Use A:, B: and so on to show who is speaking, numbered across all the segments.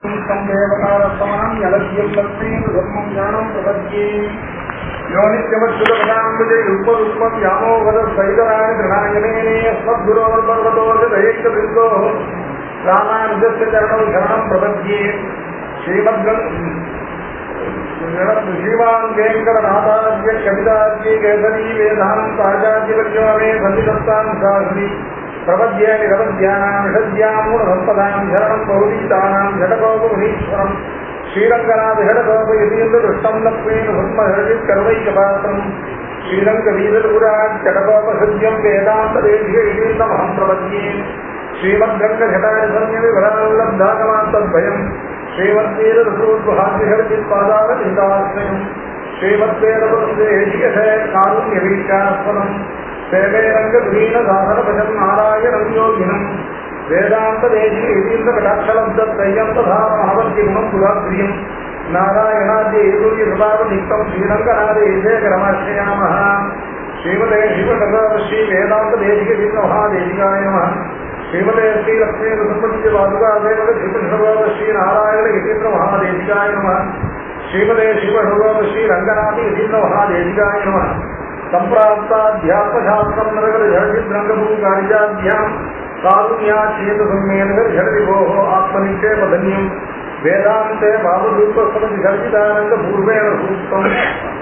A: संदेवतारसमानं यलभ्यं तत्तेन धर्मं ज्ञानं प्रपद्ये यो नित्यमच्युतपदाम्बुजे युग्मरुक्मव्यामोहरसहितराय गृहायमेने अस्मद्गुरोर्पर्वतोऽजदयैकबिन्दोः रामानुजस्य चरणौ शरणं प्रपद्ये श्रीमान् वेङ्कटनाथार्य कवितार्ये केसरी वेदान्ताचार्यवर्यो मे सन्निधत्तां शास्त्री प्रपद्ये निरवद्यानां षड्यामूढसम्पदां शरणं बहुदीतानां झटकोपमुनीश्वरं श्रीरङ्गनाथषडकोपयतीन्द्रदृष्टं लक्ष्मीन ब्रह्महर्षित्कर्वैकपात्रं श्रीरङ्गवीरपुराट्टकोपहृद्यं वेदान्तदेशीयमहं प्रपद्ये श्रीमद्रङ्गघटायसंयमिवराल्लब्धागमान्तद्वयं श्रीमद्वीररसूद्वहाद्यहर्षित्पादारचिन्ताश्रयं श्रीमद्वेदपदकारुण्यवीक्षास्पदम् सेवेरङ्गधुरीनसाधनपदं नारायणं योगिनं वेदान्तदेशीयतीन्द्रकटाक्षलब्धत्रयं तथा महावद्यगुणं पुराप्रियं नारायणाद्यैर्यकृपावनिक्तं श्रीरङ्गनाथेशेखरमाश्रयामः श्रीमते श्रीवेदान्तदेशीयतीन्द्रमहादेशिकाय नमः श्रीमते श्रीलक्ष्मीनृसम्पद्यपादुकादेवत श्रीमन्नवादश्रीनारायणयतीन्द्रमहादेशिकाय नमः श्रीमते श्रीमठोगश्रीरङ्गनाथयतीन्द्रमहादेशिकाय नमः सम्प्राप्ताध्यात्मशास्त्रं नरकजर्षिद्रङ्गभूकारिजाभ्यां कारुण्याचेतसम्मेलनर्षडिभोः आत्मनिक्षेपधन्यं वेदान्ते भावदूपसमधिषर्जितानन्दपूर्वेण सूक्तं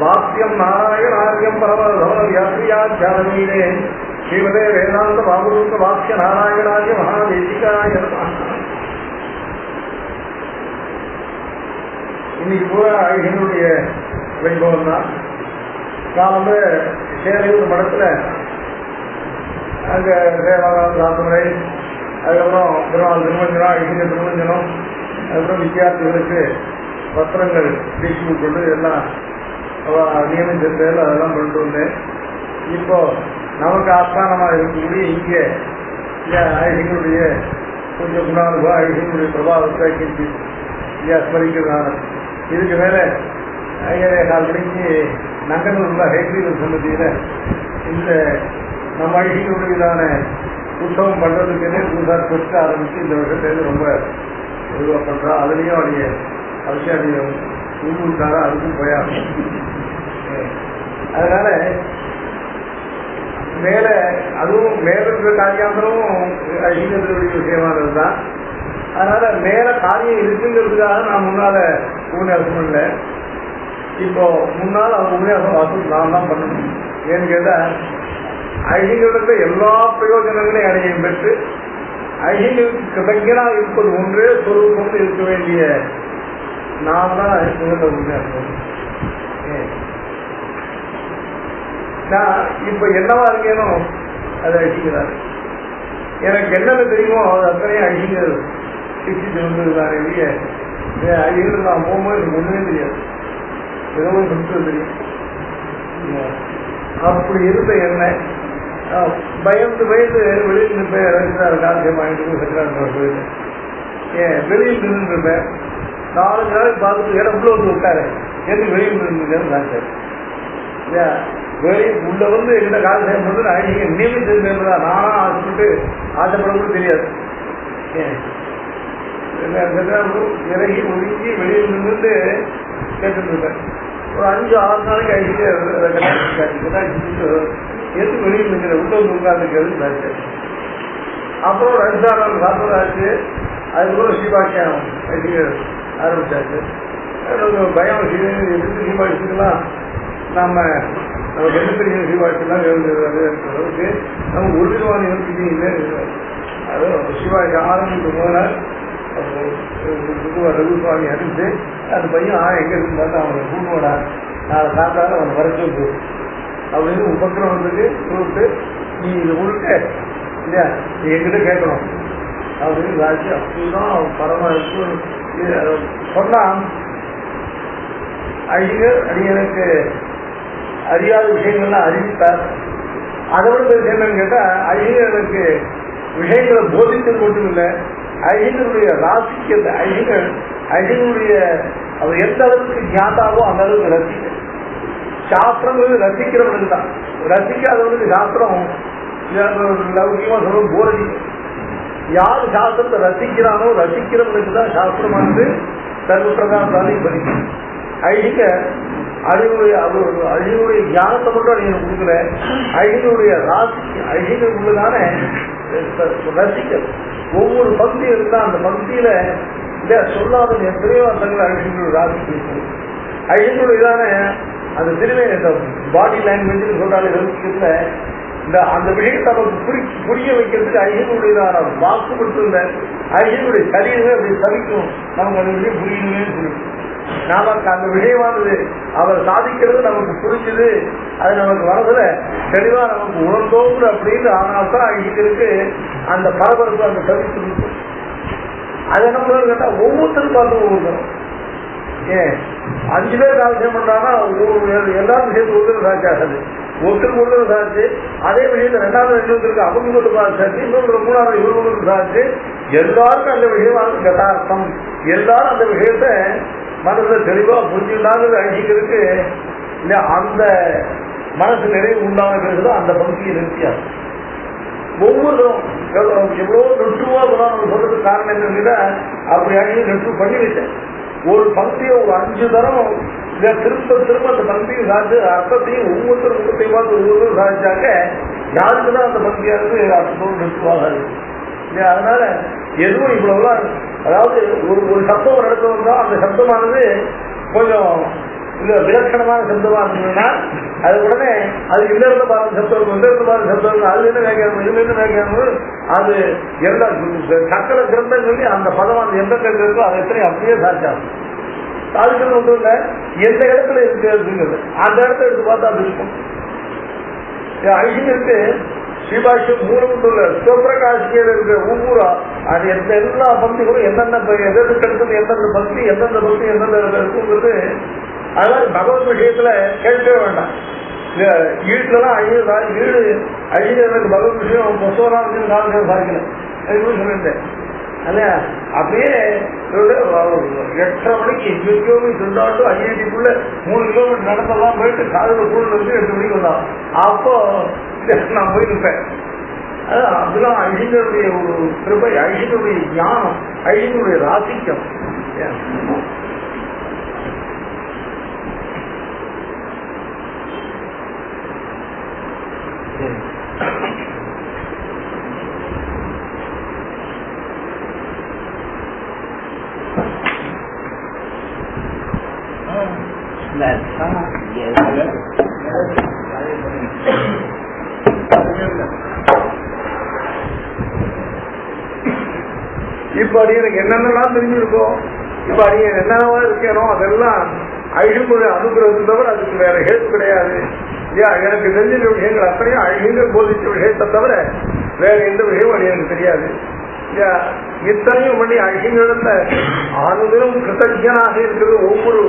A: वाक्यं नारायणार्यं परमधवनव्याप्रियाध्यात्मीने श्रीमते वेदान्त भावदूपवाक्य नारायणार्य महादेशिकाय नमः. இன்னைக்கு பூரா என்னுடைய வைபவம் தான். காலம்பு சேலையூர் மடத்தில் அங்கே சேவாகால சாத்துமுறை, அதுக்கப்புறம் திருநாள் திருமஞ்சனம், ஐக்கிய திருமஞ்சனம், அதுக்கப்புறம் வித்தியார்த்திகளுக்கு பத்திரங்கள் டிஸ்ட்ரிபியூட் பண்ணி எல்லாம் நியமித்த பேரில் அதெல்லாம் பண்ணிட்டு வந்தேன். இப்போ நமக்கு ஆஸ்தானமாக இருக்கக்கூடிய இங்கே ஐசிங்களுடைய கொஞ்சம் குணானுபவ ஐசிங்களுடைய பிரபாவத்தை கிஞ்சி ஸ்மரிக்கிறதான இதுக்கு மேலே 5:15 மணிக்கு நங்கனூர்ல ஹைகிரீவர் சன்னதியில் இந்த நம்ம ஐசிங்களுடையதான உற்சவம் பண்ணுறதுக்குன்னே புதுசாக பெற்று ஆரம்பித்து இந்த வருஷத்துலேருந்து ரொம்ப இதுவாக பண்ணுறா. அதுலேயும் அவருடைய அவசியம் உள்ளூர்காரா அதுக்கும் போயாகும். அதனால மேலே அதுவும் மேலே இருக்கிற காரியாந்திரமும் ஐசிங்களுடைய விஷயமானது தான். அதனால மேல காரியம் இருக்குங்கிறதுக்காக நான் முன்னால உபன்யாசம் பண்ணல. இப்போ முன்னால் அவங்க உபன்யாசம் வாசல் நான் தான் பண்ணணும். ஏன்னு கேட்டால் ஐசிங்களுக்கு எல்லா பிரயோஜனங்களையும் அடையும் பெற்று ஐசிங்களுக்கு கிருதஞனாக இருப்பது ஒன்றே சொரூபம் இருக்க வேண்டிய நான் தான் உபன்யாசம். நான் இப்போ என்னவா இருக்கேனோ அதை அழிக்கிறார். எனக்கு என்னென்ன தெரியுமோ அது அத்தனையும் அழிங்கள் சிக்ஷிச்சு வந்ததுதான். அழிகள் நான் போகும்போது எனக்கு ஒன்றுமே தெரியாது, ஏதோ சம்ஸ்கிருதம் தெரியும். அப்படி இருந்த என்ன பயந்து பயந்து வெளியில் நிற்பேன். ரவிசார் காலத்தையும் வாங்கிட்டு சக்கராச்சார போயிட்டு வெளியில் நின்றுருப்பேன். 4 நாளைக்கு பார்த்துட்டு இடம் உள்ள வந்து விட்டாரு. எதுக்கு வெளியில் நின்றுருக்கேன்னு நினைச்சார். வெளியே உள்ள வந்து எங்கிட்ட கால செய்யும் போது அழிங்க நியமித்தது நானா ஆசைப்படவும் தெரியாது. இறங்கி ஒதுங்கி வெளியில் நின்று கேட்டுட்டு இருக்கேன். ஒரு 5-6 நாளைக்கு அழிச்சு எது வெளியில் நிற்கிற உள்ள வந்து உட்காந்துருக்கிறது நினைச்சேன். அப்புறம் 2 நாள் சாப்பிடாச்சு. அதுக்கப்புறம் ஸ்ரீபாக்கியம் அழிக்க ஆரம்பிச்சாச்சு. பயம் எதுக்கு ஸ்ரீபாக்கியத்துலாம் நம்ம என்ன பெரிய சிவாஜிலாம் அளவுக்கு நமக்கு ஒரு விதமான யோசிக்கீங்களே. அதுவும் சிவாஜி ஆரம்பிக்கும் போது ரகுசுவாமி அனுப்பிச்சு அந்த பையன் எங்கே இருக்குன்னு பார்த்தா அவனை கூட்டுவாடா, நாளை சாப்பிட்டாலும் அவனை வர சொல்லு அப்படின்னு உபக்கிரமத்துக்கு கூப்பிட்டு நீ இதை உள்ட்ட இல்லையா நீ எங்கிட்ட கேட்கணும் அப்படின்னு ராஜி. அப்படிதான் அவன் பரமா சொன்னான். அடியனுக்கு அறியாத விஷயங்கள்லாம் அறிவித்தார். அதை விட என்னன்னு கேட்டால் ஐயங்களுக்கு விஷயங்களை போதித்தது மட்டும் இல்லை, ஐயங்களுடைய ராசிக்கிறது ஐயங்களுடைய அவர் எந்த அளவுக்கு ஞாதாவோ அந்த அளவுக்கு ரசிக்க. சாஸ்திரங்கிறது ரசிக்கிறவனுக்கு தான், ரசிக்காதவனுக்கு சாஸ்திரம் லௌகியமாக சொல்ல போரடிக்கும். யார் சாஸ்திரத்தை ரசிக்கிறானோ ரசிக்கிறவனுக்கு தான் சாஸ்திரமானது சர்வப்பிரதான படிக்கும். ஐடிக்க அழிவுடைய ஞானத்தை மட்டும் அழிவு கொடுக்கல, அழிவுடைய ராசி அழிவு உள்ளதான ரசிக்க ஒவ்வொரு பக்தி இருந்தா அந்த பக்தியில சொல்லாத எத்தனையோ அர்த்தங்கள் அழிவுடைய ராசிக்கு இருக்கு. அழிவுடையதான அந்த திருவே பாடி லாங்குவேஜ் சொல்றாங்க இந்த அந்த விஷயத்தை நமக்கு புரிய வைக்கிறதுக்கு அழிவுடையதான வாக்கு மட்டும் இல்லை, அழிவுடைய சரீரமே அப்படி தவிக்கும். நமக்கு அந்த விஷயம் புரியணுமே சொல்லி நமக்கு அந்த விஷயமானது அவர் சாதிக்கிறது நமக்கு புரிஞ்சுது, அது நமக்கு வரதுல தெளிவா நமக்கு உணர்ந்தோம் அப்படின்னு ஆனால்தான் அழிக்கிறதுக்கு அந்த பரபரப்பு அந்த தவிர்த்து இருக்கும். அது என்ன பண்ணுறது கேட்டா ஒவ்வொருத்தரும் பார்த்து ஒவ்வொருத்தரும் ஏன் 5 பேர் காலட்சேபம் பண்றாங்கன்னா எல்லாரும் சேர்த்து ஒருத்தர் சாட்சியாகாது, ஒருத்தருக்கு ஒருத்தர் சாட்சி. அதே விஷயத்தை 2வது இன்னொருத்தருக்கு அவங்க கொண்டு சாட்சி, இன்னொரு 3வது இவரு கொண்டு சாட்சி. எல்லாருக்கும் அந்த விஷயமானது கதார்த்தம். எல்லாரும் அந்த விஷயத்த மனசுல தெளிவா புரிஞ்சுட்டாங்கிறது அழிக்கிறதுக்கு இல்ல அந்த மனசு நிறைவு உண்டானது அந்த பகுதியை நிறுத்தியாது. ஒவ்வொருத்தரும் எவ்வளோ நெற்றுவா நம்ம சொல்றதுக்கு காரணம் என்னன்னா அப்படி அழிவு நெற்று பண்ணி வச்சேன். ஒரு பக்தியை ஒரு 5 தரம் திரும்ப திரும்ப அந்த பக்தியை சாதிச்சு அர்த்தத்தையும் ஒவ்வொருத்தரும் முகத்தையும் பார்த்து ஒவ்வொருத்தரும் சாதிச்சாக்க யாருக்குதான் அந்த பக்தியானது அர்த்தத்தோடு நெற்றுவாக இருக்கு. அதனால எதுவும் இவ்வளவுதான், அதாவது ஒரு சப்தம் நடத்த வந்தா அந்த சப்தமானது கொஞ்சம் விலட்சணமான சப்தமா இருந்ததுன்னா அது உடனே அது இல்ல பாருங்க சப்தம் இந்த பாருங்க சப்தம் அதுல என்ன வேணும் இதுல என்ன வேணும் அது எல்லா சக்கர கிரந்தம் சொல்லி அந்த பதம் அந்த எந்த கருத்து இருக்கோ அதை எத்தனை அப்படியே சாதிச்சாங்க. சாதிக்கிறது ஒன்றும் இல்லை, எந்த இடத்துல இருக்குங்கிறது அந்த இடத்த எடுத்து பார்த்தா அது இருக்கும். ஐசியருக்கு ஸ்ரீபாஷ்யம் மூலமுள்ள சிவபிரகாசியில் இருக்கிற ஒவ்வொரு அது எல்லா பக்திகளும் எந்தெந்த எதற்கு எடுத்தது எந்தெந்த பக்தி எந்தெந்த பக்தி எந்தெந்த இருக்குங்கிறது அதனால பகவத் விஷயத்துல கேட்கவே வேண்டாம். வீட்டுலதான் வீடு அழிஞ்சதுக்கு பகவத் விஷயம் புத்தகம் சாதிக்கல சொல்லிட்டேன் இல்லையா. அப்படியே 8:30 மணிக்கு 2 கிலோமீட்டர் இருந்தாட்டு ஐஐடிக்குள்ள 3 கிலோமீட்டர் நடந்தெல்லாம் போயிட்டு காலையில் கூட இருந்து 8 மணிக்கு வந்தான். அப்போ நான் போயிருப்பேன். அதெல்லாம் அழிஞருடைய ஒரு கிருபை, அழிஞருடைய ஞானம், அழிஞருடைய ராசிக்கம். இப்ப எனக்கு என்னென்னலாம் தெரிஞ்சிருக்கோம், இப்ப நீங்க என்னவா இருக்கணும் அதெல்லாம் அழிமுறை அனுகிரகம் தவிர அதுக்கு வேற ஹேத்து கிடையாது. எனக்கு தெரிஞ்ச விஷயங்கள் அத்தனையும் அழிங்கள் போதிச்ச விஷயத்தை தவிர வேற எந்த விஷயமும் எனக்கு தெரியாது. இத்தனையும் பண்ணி அழிங்களிடத்த அனுதினம் கிருத்தஜனாக இருக்கிறது ஒவ்வொரு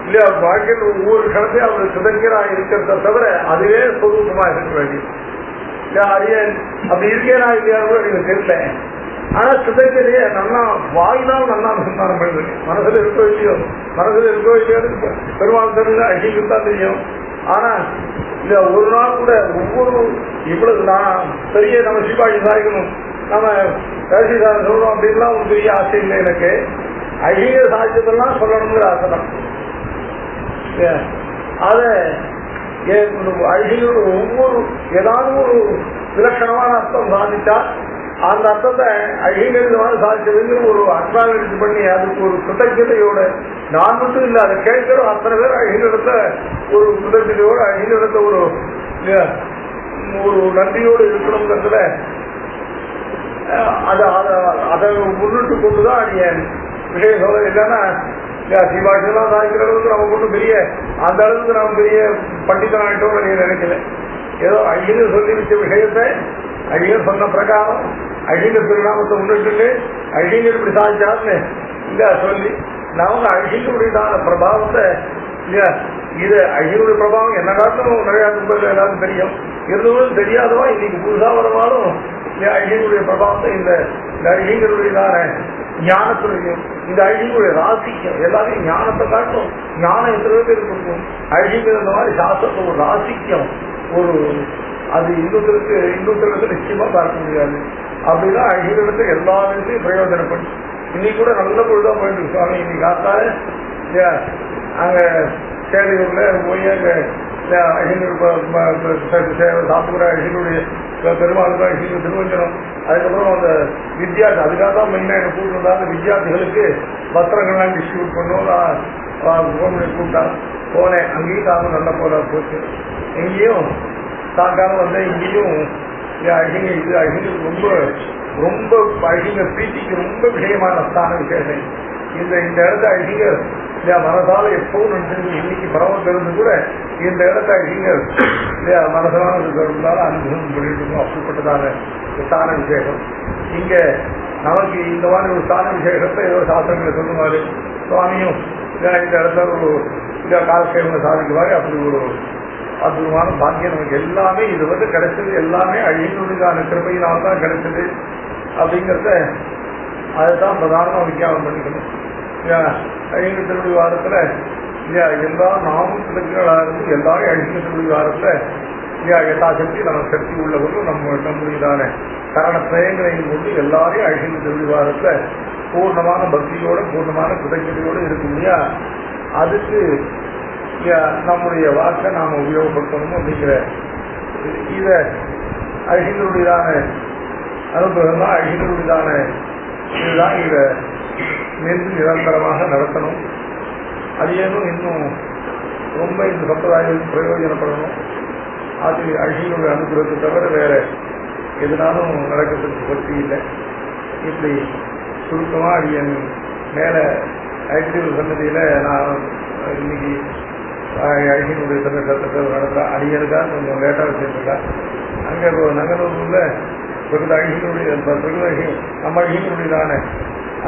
A: இல்லையா வாழ்க்கையில் ஒவ்வொரு கடத்தையும் அவர் கிருத்தஜனாக இருக்கிறத தவிர அதுவே சொரூபமா இருக்க வேண்டியது. அரியன் அப்படி இருக்கேனா இல்லையா கூட எனக்கு தெரியல. ஆனா கிருத்தஜனையே நல்லா வாய்தான் நல்லா சந்தானம் பண்ணுது. மனசுல இருக்கோ இல்லையோ பெருமாள் தெரிஞ்ச அழிக்கு தான் தெரியும். ஆனா இல்ல ஒரு நாள் கூட ஒவ்வொரு இவ்வளவு நான் பெரிய நம்ம சிவாஜி சாதிக்கணும் நம்ம கடைசிதாரம் சொல்லணும் அப்படின்லாம் ஒரு பெரிய ஆசை இல்லை எனக்கு. அழிக சாதிச்சதெல்லாம் சொல்லணுங்கிற ஆசை தான். அத அழிகளோட ஒவ்வொரு ஏதாவது ஒரு விலட்சணமான அர்த்தம் சாதிச்சா அந்த அர்த்தத்தை அழிகள் சாதிச்சதுங்கிற ஒரு அக்னாலஜி பண்ணி அதுக்கு ஒரு கிருத்தஜதையோட நான் மட்டும் இல்லை அதை கேட்கிறோம் அத்தனை பேர் அழிகளிடத்த ஒரு கிருத்தஜதையோட அழிகளிடத்த ஒரு நன்றியோடு இருக்கணுங்கிறதுல அதை முன்னிட்டு கொண்டுதான் என் விஷயம் சொல்ல. இல்லைன்னா சிவாஜிலாம் சாதிக்கிற அளவுக்கு நம்ம கொண்டு பெரிய அந்த அளவுக்கு நம்ம பெரிய பண்டிதன் ஆகிட்டோம் நீங்க நினைக்கல. ஏதோ அழிகள் சொல்லி வச்ச விஷயத்தை அழிகள் சொன்ன பிரகாரம் அழிகள் திருநாமத்தை முன்னிட்டு அழிகள் இப்படி சாதிச்சாருன்னு இல்ல சொல்லி நாம அழிகளுடையதான பிரபாவத்தை இல்லையா இது அழிகளுடைய பிரபாவம் என்ன காரணம் நிறைய எல்லாரும் தெரியும். இருந்தவங்களும் தெரியாதவா இன்னைக்கு புதுசா வரவாலும் அழிகளுடைய பிரபாவத்தை இந்த அழிகளுடையதான ஞானத்துடையும் இந்த அழிகளுடைய ராசிக்கும் எல்லாத்தையும் ஞானத்தை காட்டும். ஞானம் எத்தனை பேருக்கு இருக்கும். அழிகள் இந்த மாதிரி சாஸ்திரத்தை ஒரு ராசிக்கும் ஒரு அது இன்னொருத்தருக்கு நிச்சயமா பார்க்க முடியாது. அப்படின்னா அழகிலிருந்து எல்லா விதத்தையும் பிரயோஜனப்படும். இன்னைக்கு கூட நல்ல பொழுதா போயிட்டு சுவாமி. இன்னைக்கு காத்தால அங்க சேலையூர்ல போய் அங்க அழகினூர் சாப்பிடுற அழகினுடைய பெருமாளுக்கு அழகினூர் திருவஞ்சனம், அதுக்கப்புறம் அந்த வித்தியார்த்தி, அதுக்காக தான் மெயினா என்ன கூப்பிட்டு அந்த வித்தியார்த்திகளுக்கு வஸ்திரங்கள்லாம் டிஸ்ட்ரிபியூட் பண்ணோம் கூப்பிட்டா போனேன். அங்கேயும் காலம் நல்ல போல போச்சு. எங்கேயும் சாயங்காலம் வந்தேன். இங்கேயும் அழகிங்க இது அழகிங்களுக்கு ரொம்ப ரொம்ப அழகிங்க பிரீத்திக்கு ரொம்ப விஷயமான ஸ்தான விசேஷம். இந்த இடத்த அழகிங்க மனசால எப்பவும் நினைச்சு இன்னைக்கு பரவல் இருந்து கூட இந்த இடத்த அழகிங்க மனசான இருந்தாலும் அனுபவம் பண்ணிட்டு இருக்கோம். அப்படிப்பட்டதான ஸ்தான விசேஷம். இங்க நமக்கு இந்த மாதிரி ஒரு ஸ்தான விசேஷத்தை ஏதோ சாஸ்திரங்களை சொல்லுவாரு. சுவாமியும் இந்த இடத்துல ஒரு காலசேவனை சாதிக்குவாரு. அப்படி ஒரு அற்புதமான பாக்கியம் நமக்கு எல்லாமே இது கிடைச்சது. எல்லாமே அழியினுடையதான கிருபையினால்தான் கிடைச்சது அப்படிங்கிறத அதுதான் பிரதானமாக விஞ்ஞாபனம் பண்ணிக்கணும். அழிங்க திருவிழி வாரத்துல எல்லா நாமும் கிழக்குகளாக இருந்து எல்லாரும் அழிங்க திருவிழி வாரத்துல யதாசக்தி நம்ம சக்தி உள்ளவர்களும் நம்முடையதான காரணத்திரயங்களையும் கொண்டு எல்லாரையும் அழிங்க திருவிழி வாரத்துல பூர்ணமான பக்தியோட பூர்ணமான கிருதஞதையோடு இருக்க முடியா. அதுக்கு நம்முடைய வாக்கை நாம உபயோகப்படுத்தணும் அப்படிங்கிற இத அழகினுடையதான அனுபவம் தான். அழகினுடையதான இதுதான் இத நிரந்தரமாக நடத்தணும். அது ஏனும் இன்னும் ரொம்ப இந்த சம்பிரதாயம் பிரயோஜனப்படணும். அது அழகினுடைய அனுகிரகத்தை தவிர வேற எதுனாலும் நடக்கிறதுக்கு பற்றி இல்லை. இப்படி சுருக்கமாக அடியன் மேல ஆக்டிவ் சன்னதியில நான் இன்னைக்கு அழகினுடைய சட்டத்தை நடத்துகிறேன். அடியனுக்கா கொஞ்சம் லேட்டாக வச்சுருக்கா. அங்கே நகரூர்ல பிரகிருத அழகினுடைய நம்ம அழகினுடையதான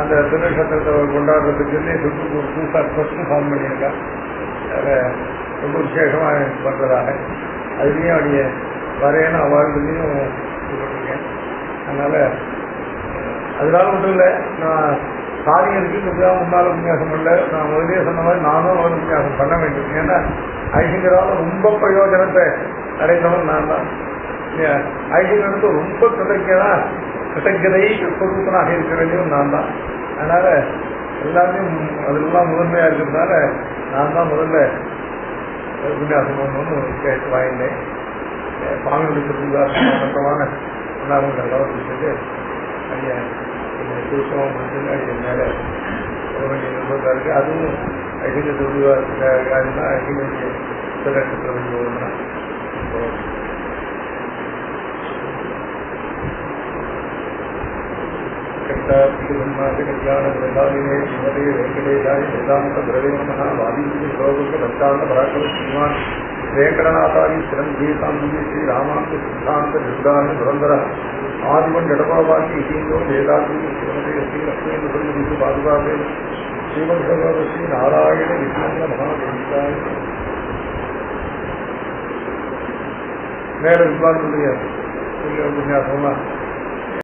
A: அந்த திருநட்சத்திரத்தை கொண்டாடுறதுக்கு சுற்றுக்கு ஒரு புதுசாக ஃபார்ம் பண்ணியிருக்கா. ரொம்ப விசேஷமாக பண்ணுறதாக அதுலேயும் அடிய வரையணும் அவார்டுலையும் இது பண்ணிருக்கேன். அதனால் அதனால ஒன்றும் இல்லை, நான் காரியம் இருக்குங்கிறதுதான் முன்னால் உபன்யாசம் பண்ணல. நான் முதலே சொன்ன மாதிரி நானும் ஒரு உபன்யாசம் பண்ண வேண்டும். ஏன்னா ஐசிங்கரால் ரொம்ப பிரயோஜனத்தை அடைந்தவன் நான் தான். ஐசிங்கருக்கு ரொம்ப கிருதஜதை சொரூபனாக இருக்க வேண்டியவன் நான் தான். அதனால எல்லாத்தையும் அதெல்லாம் முதன்மையாக இருக்கிறதுனால நான் தான் முதல்ல உபன்யாசம் பண்ணணும்னு கேட்டு வாங்கினேன். பாங்களுக்கு மற்றமான உண்டாமல் கவனிச்சுட்டு ஐயா சுருக்கமாக முடிச்சு மேலே போக வேண்டிய நிர்பந்தம் இருக்கு. அதுவும் அகில தொழிலாளர்னா அகில சிலட்சத்திரம் கல்யாணே ஸ்ரீமதே வெங்கடேஷாய வேதாந்த திரவேண வாதிக்கு லோகக்கு ரத்தாந்த பராக்கிரம ஸ்ரீமான் வேங்கடநாதாரி சிரஞ்சீதாந்தி ஸ்ரீ ராமாந்த சித்தாந்த நிர்தான சுரந்தர ஆதிவன் எடப்பாபாக்கி இசீந்தோ வேதாந்தி ஸ்ரீமதே ஸ்ரீ லக்ஷ்மீ பாதுகாப்பே ஸ்ரீமத் ஸ்ரீ நாராயண விஷ்ணு மகாதேவிகாய மேல வித்வான்களுடைய உபன்யாசம்லாம்